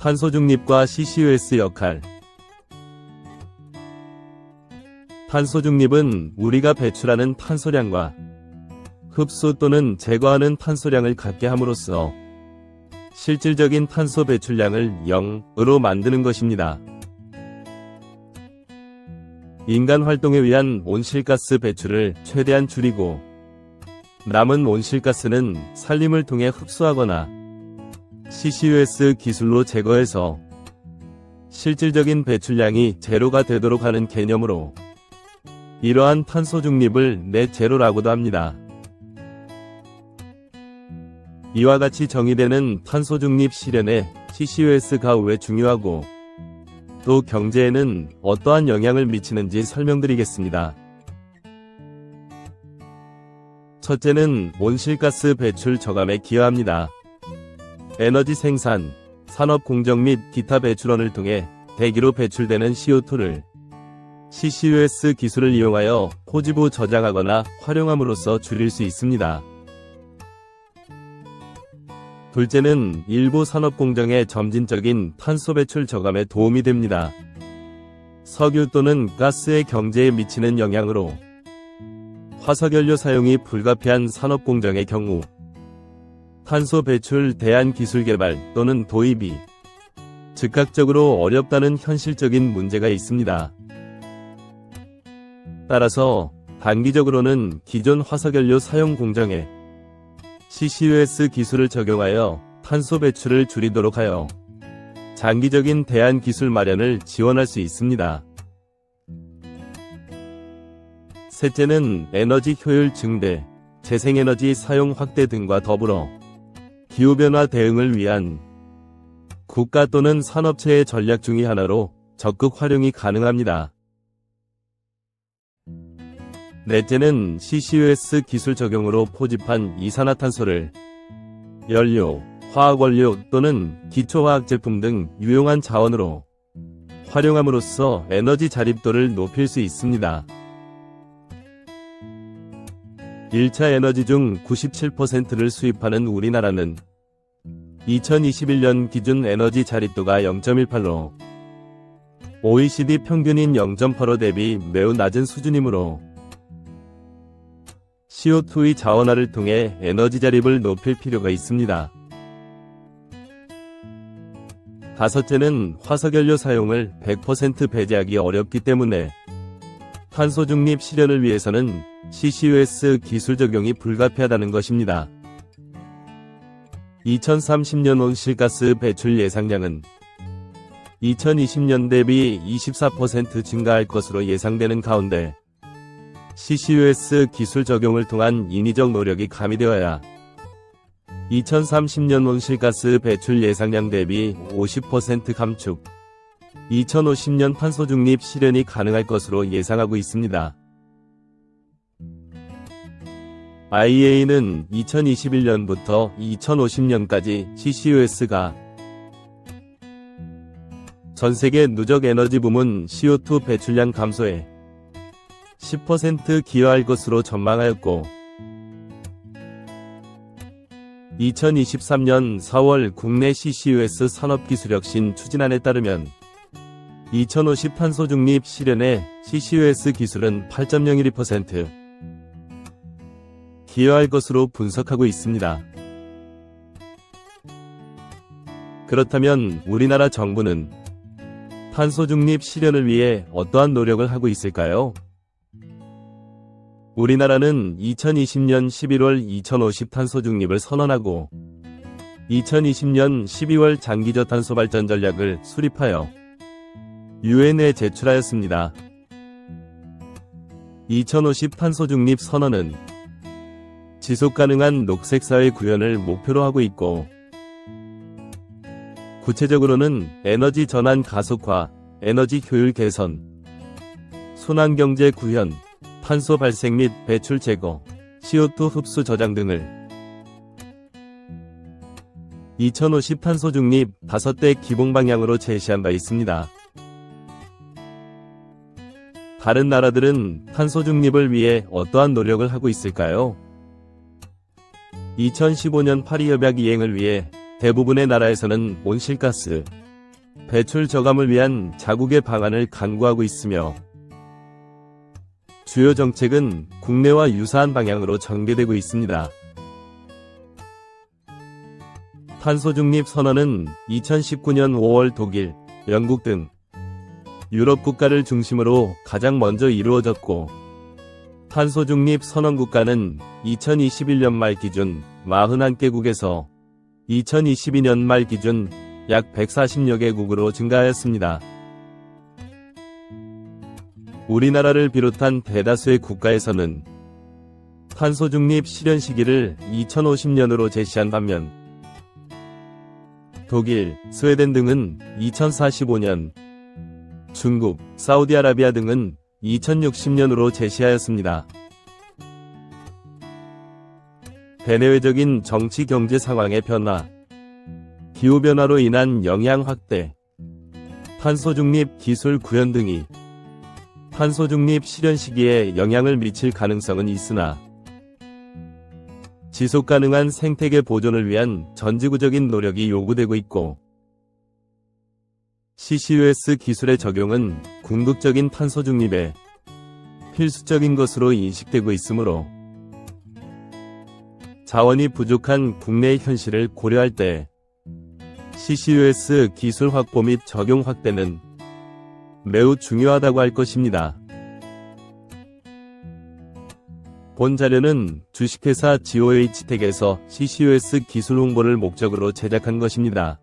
탄소 중립과 CCUS 역할. 탄소 중립은 우리가 배출하는 탄소량과 흡수 또는 제거하는 탄소량을 같게 함으로써 실질적인 탄소 배출량을 0으로 만드는 것입니다. 인간 활동에 의한 온실가스 배출을 최대한 줄이고 남은 온실가스는 산림을 통해 흡수하거나 CCUS 기술로 제거해서 실질적인 배출량이 제로가 되도록 하는 개념으로 이러한 탄소 중립을 넷제로라고도 합니다. 이와 같이 정의되는 탄소 중립 실현에 CCUS가 왜 중요하고 또 경제에는 어떠한 영향을 미치는지 설명드리겠습니다. 첫째는 온실가스 배출 저감에 기여합니다. 에너지 생산, 산업 공정 및 기타 배출원을 통해 대기로 배출되는 CO2를 CCUS 기술을 이용하여 포지부 저장하거나 활용함으로써 줄일 수 있습니다. 둘째는 일부 산업 공정의 점진적인 탄소 배출 저감에 도움이 됩니다. 석유 또는 가스의 경제에 미치는 영향으로 화석연료 사용이 불가피한 산업 공정의 경우 탄소 배출 대안 기술 개발 또는 도입이 즉각적으로 어렵다는 현실적인 문제가 있습니다. 따라서 단기적으로는 기존 화석연료 사용 공정에 CCUS 기술을 적용하여 탄소 배출을 줄이도록 하여 장기적인 대안 기술 마련을 지원할 수 있습니다. 셋째는 에너지 효율 증대, 재생에너지 사용 확대 등과 더불어 기후변화 대응을 위한 국가 또는 산업체의 전략 중의 하나로 적극 활용이 가능합니다. 넷째는 CCUS 기술 적용으로 포집한 이산화탄소를 연료, 화학원료 또는 기초화학 제품 등 유용한 자원으로 활용함으로써 에너지 자립도를 높일 수 있습니다. 1차 에너지 중 97%를 수입하는 우리나라는 2021년 기준 에너지 자립도가 0.18로 OECD 평균인 0.85 대비 매우 낮은 수준이므로 CO2의 자원화를 통해 에너지 자립을 높일 필요가 있습니다. 다섯째는 화석연료 사용을 100% 배제하기 어렵기 때문에 탄소 중립 실현을 위해서는 CCUS 기술 적용이 불가피하다는 것입니다. 2030년 온실가스 배출 예상량은 2020년 대비 24% 증가할 것으로 예상되는 가운데 CCUS 기술 적용을 통한 인위적 노력이 가미되어야 2030년 온실가스 배출 예상량 대비 50% 감축, 2050년 탄소 중립 실현이 가능할 것으로 예상하고 있습니다. IEA는 2021년부터 2050년까지 CCUS가 전세계 누적 에너지 부문 CO2 배출량 감소에 10% 기여할 것으로 전망하였고 2023년 4월 국내 CCUS 산업기술혁신 추진안에 따르면 2050 탄소 중립 실현에 CCUS 기술은 8.01% 기여할 것으로 분석하고 있습니다. 그렇다면 우리나라 정부는 탄소 중립 실현을 위해 어떠한 노력을 하고 있을까요? 우리나라는 2020년 11월 2050 탄소 중립을 선언하고 2020년 12월 장기 저탄소 발전 전략을 수립하여 유엔에 제출하였습니다. 2050 탄소 중립 선언은 지속가능한 녹색사회 구현을 목표로 하고 있고 구체적으로는 에너지 전환 가속화, 에너지 효율 개선, 순환경제 구현, 탄소 발생 및 배출 제거, CO2 흡수 저장 등을 2050 탄소 중립 5대 기본 방향으로 제시한 바 있습니다. 다른 나라들은 탄소 중립을 위해 어떠한 노력을 하고 있을까요? 2015년 파리협약 이행을 위해 대부분의 나라에서는 온실가스 배출 저감을 위한 자국의 방안을 강구하고 있으며 주요 정책은 국내와 유사한 방향으로 전개되고 있습니다. 탄소중립 선언은 2019년 5월 독일, 영국 등 유럽 국가를 중심으로 가장 먼저 이루어졌고, 탄소중립 선언 국가는 2021년 말 기준 41개국에서 2022년 말 기준 약 140여 개국으로 증가하였습니다. 우리나라를 비롯한 대다수의 국가에서는 탄소중립 실현 시기를 2050년으로 제시한 반면 독일, 스웨덴 등은 2045년, 중국, 사우디아라비아 등은 2060년으로 제시하였습니다. 대내외적인 정치 경제 상황의 변화, 기후변화로 인한 영향 확대, 탄소중립 기술 구현 등이 탄소중립 실현 시기에 영향을 미칠 가능성은 있으나 지속가능한 생태계 보존을 위한 전지구적인 노력이 요구되고 있고, CCUS 기술의 적용은 궁극적인 탄소중립에 필수적인 것으로 인식되고 있으므로 자원이 부족한 국내의 현실을 고려할 때 CCUS 기술 확보 및 적용 확대는 매우 중요하다고 할 것입니다. 본 자료는 주식회사 GOH텍에서 CCUS 기술 홍보를 목적으로 제작한 것입니다.